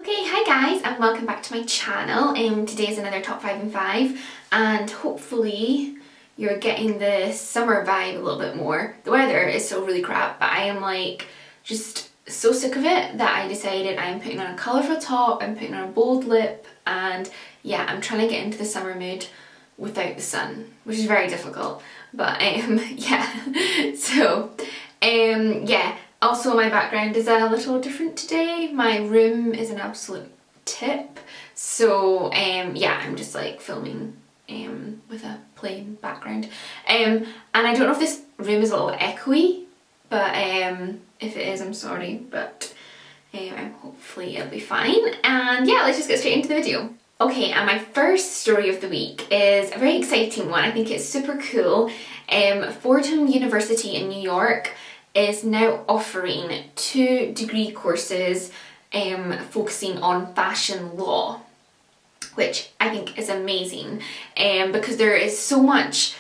Okay, hi guys and welcome back to my channel. Today is another top 5 in 5 and hopefully you're getting the summer vibe a little bit more. The weather is still really crap, but I am like just so sick of it that I decided I'm putting on a colourful top, I'm putting on a bold lip, and yeah, I'm trying to get into the summer mood without the sun, which is very difficult, but yeah. So yeah, also my background is a little different today. My room is an absolute tip, so yeah, I'm just like filming with a plain background, and I don't know if this room is a little echoey, but if it is, I'm sorry, but hopefully it'll be fine. And yeah, let's just get straight into the video. Okay, and my first story of the week is a very exciting one. I think it's super cool. Fordham University in New York is now offering 2 degree courses focusing on fashion law, which I think is amazing, because there is so much,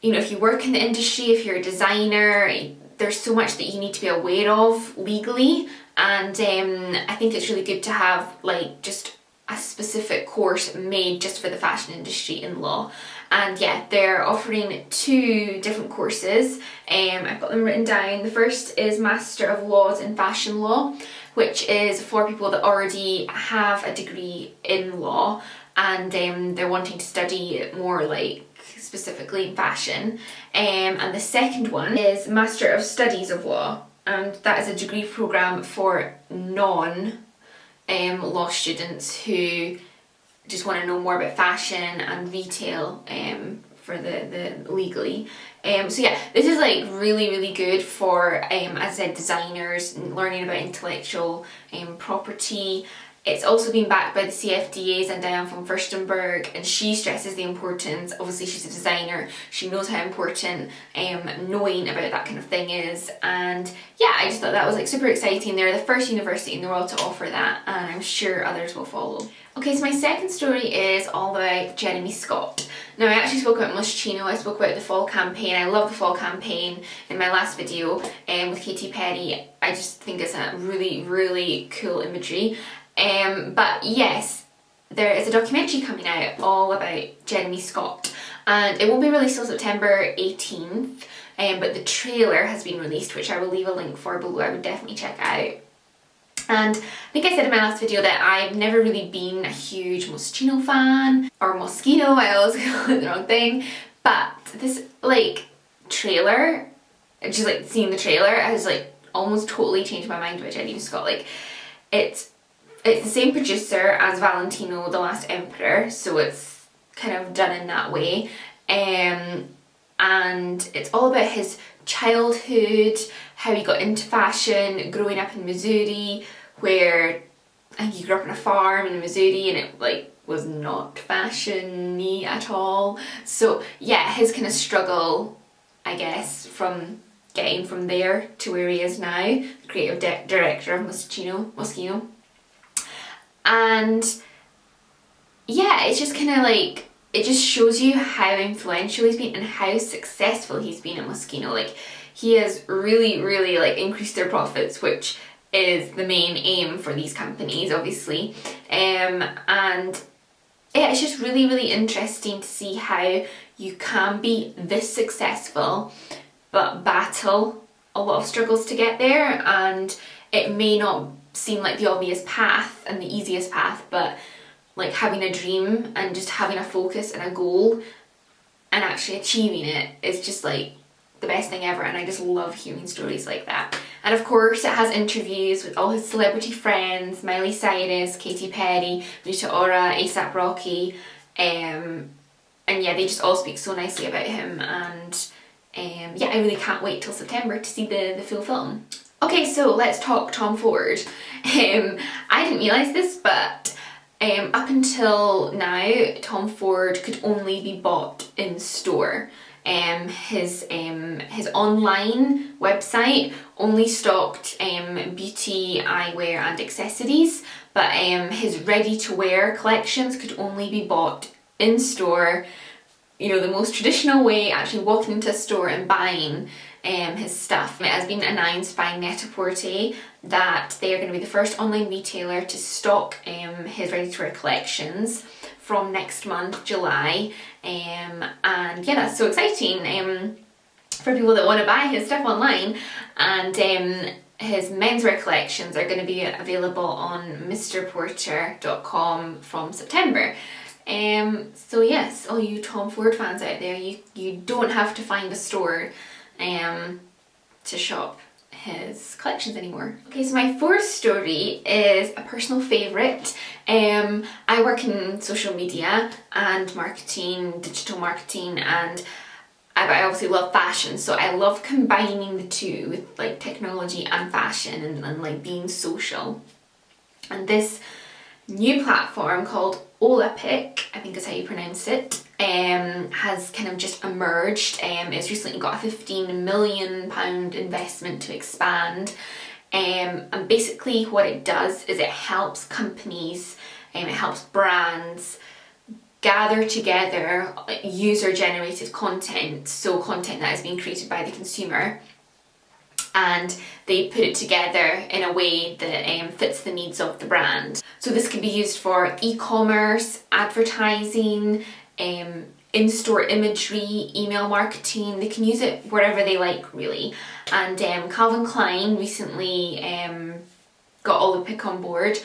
you know, if you work in the industry, if you're a designer, there's so much that you need to be aware of legally, and I think it's really good to have like just a specific course made just for the fashion industry in law. And yeah, they're offering 2 different courses. I've got them written down. The first is Master of Laws in Fashion Law, which is for people that already have a degree in law and they're wanting to study more like specifically in fashion. And the second one is Master of Studies of Law, and that is a degree programme for non-law students who just want to know more about fashion and retail for the legally. So yeah, this is like really good for, as I said, designers learning about intellectual property. It's also been backed by the CFDAs and Diane von Furstenberg, and she stresses the importance. Obviously she's a designer, she knows how important knowing about that kind of thing is, and yeah, I just thought that was like super exciting. They're the first university in the world to offer that, and I'm sure others will follow. Okay, so my second story is all about Jeremy Scott. Now I actually spoke about Moschino, I spoke about the fall campaign. I love the fall campaign in my last video with Katy Perry. I just think it's a really cool imagery. But yes, there is a documentary coming out all about Jeremy Scott, and it won't be released till September 18th, but the trailer has been released, which I will leave a link for below. I would definitely check out. And I think I said in my last video that I've never really been a huge Moschino fan, or Moschino, I always call it the wrong thing, but this like trailer, just like seeing the trailer has like almost totally changed my mind about Jeremy Scott. Like it's the same producer as Valentino, The Last Emperor, so it's kind of done in that way. And it's all about his childhood, how he got into fashion, growing up in Missouri, where I think he grew up on a farm in Missouri and it like was not fashion-y at all. So yeah, his kind of struggle, I guess, from getting from there to where he is now, the creative director of Moschino. And yeah, it's just kind of like, it just shows you how influential he's been and how successful he's been at Moschino. Like he has really like increased their profits, which is the main aim for these companies, obviously. And yeah, it's just really interesting to see how you can be this successful but battle a lot of struggles to get there, and it may not seem like the obvious path and the easiest path, but like having a dream and just having a focus and a goal and actually achieving it is just like the best thing ever, and I just love hearing stories like that. And of course it has interviews with all his celebrity friends, Miley Cyrus, Katy Perry, Rita Ora, A$AP Rocky, and yeah, they just all speak so nicely about him, and yeah, I really can't wait till September to see the full film. Okay, so let's talk Tom Ford. I didn't realise this, but up until now, Tom Ford could only be bought in store. His online website only stocked beauty, eyewear and accessories, but his ready-to-wear collections could only be bought in store, you know, the most traditional way, actually walking into a store and buying his stuff. It has been announced by Net-a-Porter that they are going to be the first online retailer to stock his ready-to-wear collections from next month, July, and yeah, that's so exciting for people that want to buy his stuff online. And his menswear collections are going to be available on mrporter.com from September. So yes, all you Tom Ford fans out there, you don't have to find a store to shop his collections anymore. Okay, so my fourth story is a personal favourite. I work in social media and marketing, digital marketing, and I obviously love fashion, so I love combining the two with like technology and fashion and like being social. And this new platform called Olapic, I think is how you pronounce it, has kind of just emerged. It's recently got a £15 million investment to expand. And basically what it does is it helps companies, it helps brands gather together user-generated content, so content that is being created by the consumer, and they put it together in a way that fits the needs of the brand. So this can be used for e-commerce, advertising, in-store imagery, email marketing. They can use it wherever they like, really. And Calvin Klein recently got Olapic on board,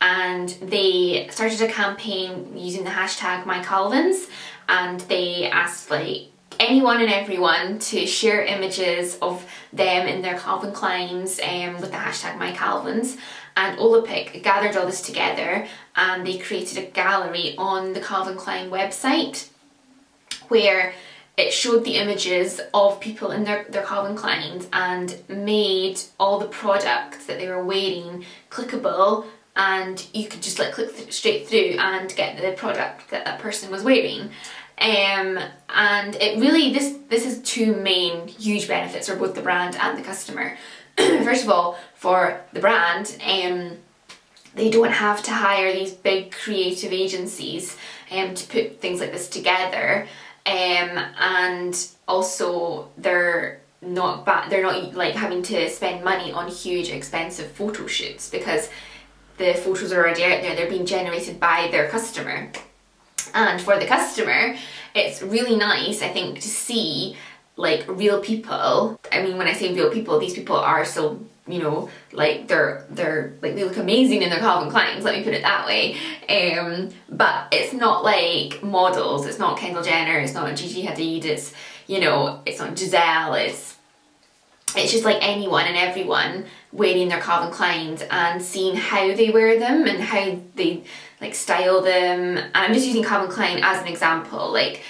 and they started a campaign using the hashtag #MyCalvins, and they asked like anyone and everyone to share images of them in their Calvin Kleins with the hashtag #MyCalvins. And Olapic gathered all this together, and they created a gallery on the Calvin Klein website where it showed the images of people in their Calvin Kleins and made all the products that they were wearing clickable, and you could just like click straight through and get the product that that person was wearing. And it really, this has two main huge benefits for both the brand and the customer. First of all, for the brand, they don't have to hire these big creative agencies to put things like this together, and also they're not like having to spend money on huge expensive photo shoots, because the photos are already out there, they're being generated by their customer. And for the customer, it's really nice, I think, to see like real people. I mean, when I say real people, these people are still, you know, like they're like, they look amazing in their Calvin Kleins, let me put it that way. But it's not like models, it's not Kendall Jenner, it's not Gigi Hadid, it's, you know, it's not Giselle, it's just like anyone and everyone wearing their Calvin Kleins and seeing how they wear them and how they like style them. And I'm just using Calvin Klein as an example, like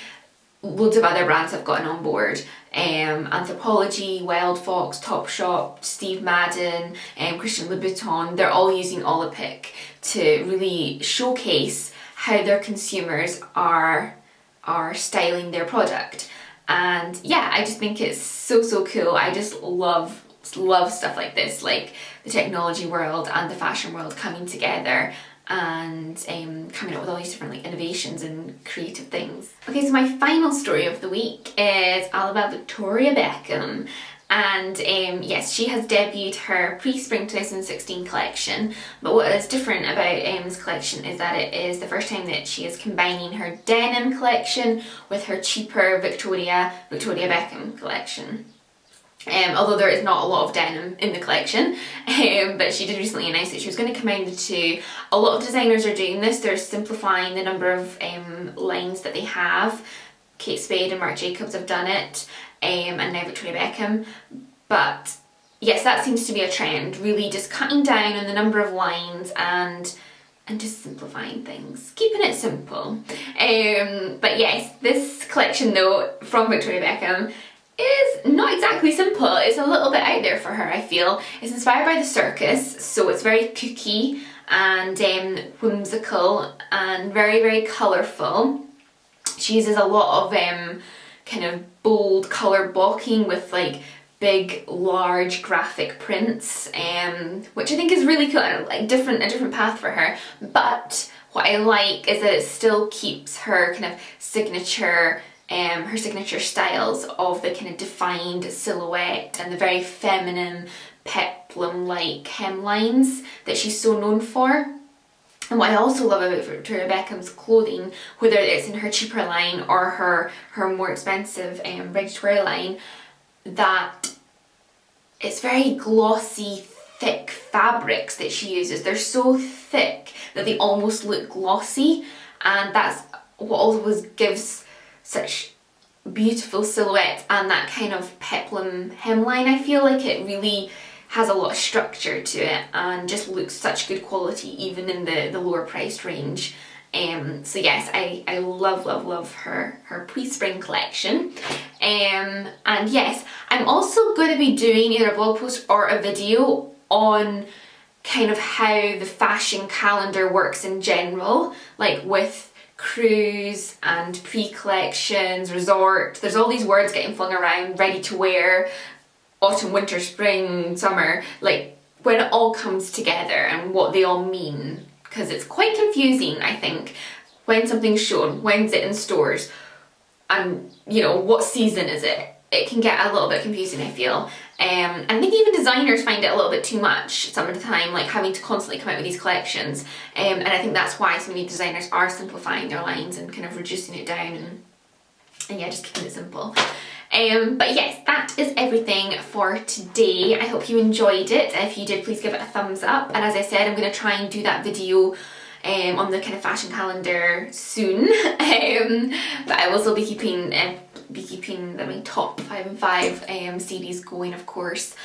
loads of other brands have gotten on board. Anthropologie, Wild Fox, Topshop, Steve Madden, Christian Louboutin, they're all using Olapic to really showcase how their consumers are styling their product. And yeah, I just think it's so cool. I just love stuff like this, like the technology world and the fashion world coming together and coming up with all these different like innovations and creative things. Okay, so my final story of the week is all about Victoria Beckham. And yes, she has debuted her pre-spring 2016 collection, but what is different about this collection is that it is the first time that she is combining her denim collection with her cheaper Victoria Beckham collection. Although there is not a lot of denim in the collection, but she did recently announce that she was going to combine the two. A lot of designers are doing this. They're simplifying the number of lines that they have. Kate Spade and Marc Jacobs have done it, and now Victoria Beckham. But yes, that seems to be a trend, really just cutting down on the number of lines and just simplifying things, keeping it simple. But yes, this collection though from Victoria Beckham is not exactly simple. It's a little bit out there for her, I feel. It's inspired by the circus, so it's very kooky and whimsical and very colourful. She uses a lot of kind of bold colour blocking with like big large graphic prints, which I think is really cool, and like a different path for her. But what I like is that it still keeps her kind of signature her signature styles of the kind of defined silhouette and the very feminine peplum-like hemlines that she's so known for. And what I also love about Victoria Beckham's clothing, whether it's in her cheaper line or her more expensive ready-to-wear line, that it's very glossy, thick fabrics that she uses. They're so thick that they almost look glossy, and that's what always gives such beautiful silhouettes and that kind of peplum hemline. I feel like it really has a lot of structure to it and just looks such good quality even in the lower priced range. So yes, I love her pre-spring collection. And yes, I'm also going to be doing either a blog post or a video on kind of how the fashion calendar works in general, like with cruise and pre-collections, resort. There's all these words getting flung around, ready to wear, autumn, winter, spring, summer, like when it all comes together and what they all mean, because it's quite confusing, I think, when something's shown, when's it in stores, and you know, what season is it? It can get a little bit confusing, I feel. And I think even designers find it a little bit too much some of the time, like having to constantly come out with these collections. And I think that's why so many designers are simplifying their lines and kind of reducing it down and yeah, just keeping it simple. But yes, that is everything for today. I hope you enjoyed it. If you did, please give it a thumbs up. And as I said, I'm going to try and do that video on the kind of fashion calendar soon. But I will still be keeping my top 5 and 5 series going, of course.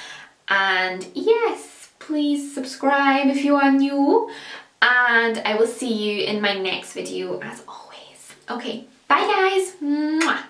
And yes, please subscribe if you are new. And I will see you in my next video as always. Okay, bye guys. Mwah.